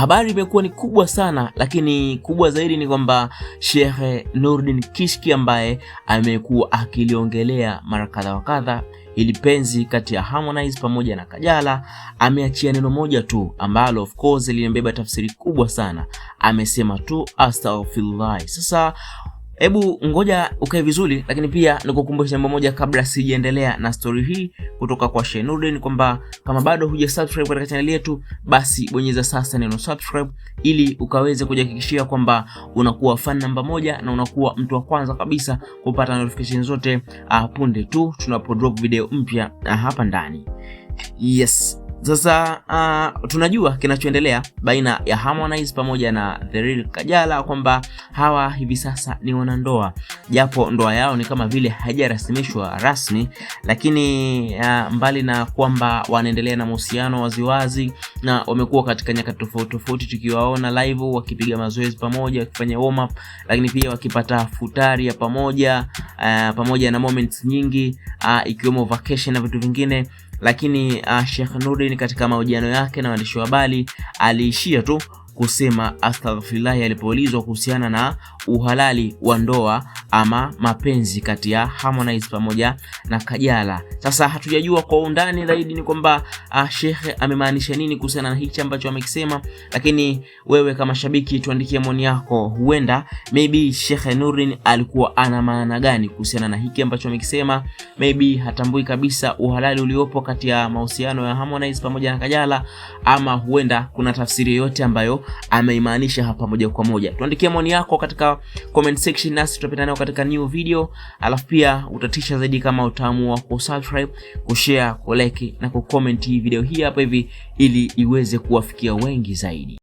habari imekuwa ni kubwa sana, lakini kubwa zaidi ni kwamba Sheikh Nurdin Kishki ambaye amekuwa akiliongelea mara kadha wa kadha ili penzi kati ya Harmonize pamoja na Kajala, ameachia neno moja tu ambalo of course linabeba tafsiri kubwa sana. Amesema tu astaghfirullah. Sasa hebu ngoja ukae vizuri, lakini pia nikukumbusha jambo moja kabla sijaendelea na story hii kutoka kwa Sheikh Nurdin, kwamba kama bado hujasubscribe katika channel yetu, basi bonyeza sasa neno subscribe ili ukaweze kujihakikishia kwamba unakuwa fan namba 1 na unakuwa mtu wa kwanza kabisa kupata notification zote punde tu tunapo drop video mpya hapa ndani. Yes. Sasa tunajua kinachoendelea baina ya Harmonize pamoja na The Real Kajala, kwamba hawa hivi sasa ni wanandoa, japo ndoa yao ni kama vile haijarasimishwa rasmi, lakini mbali na kwamba wanaendelea na mahusiano waziwazi na wamekuwa katika nyakati tofauti tukiwaona live wakipiga mazoezi pamoja, wakifanya warm up, lakini pia wakipata futari ya pamoja pamoja na moments nyingi ikiwemo vacation na vitu vingine. Lakini Sheikh Nurdin katika mahojiano yake na waandishi wa habari aliishia tu kusema astaghfirullah alipoulizwa kuhusiana na uhalali wa ndoa ama mapenzi kati ya Harmonize pamoja na Kajala. Sasa hatujajua kwa undani zaidi ni kwamba Sheikh amemaanisha nini kuhusiana na hichi ambacho amekisema, lakini wewe kama shabiki tuandikie maoni yako. Huenda maybe Sheikh Nurdin alikuwa ana maana gani kuhusiana na hiki ambacho amekisema? Maybe hatambui kabisa uhalali uliopo kati ya mahusiano ya Harmonize pamoja na Kajala, ama huenda kuna tafsiri yote ambayo ameimaanisha hapa moja kwa moja. Tuandikie maoni yako katika comment section, nasi tutapita nayo katika new video. Alafu pia utatisha zaidi kama utaamua kusubscribe, kushare, kulike na kucomment video hii hapa hivi ili iweze kuwafikia wengi zaidi.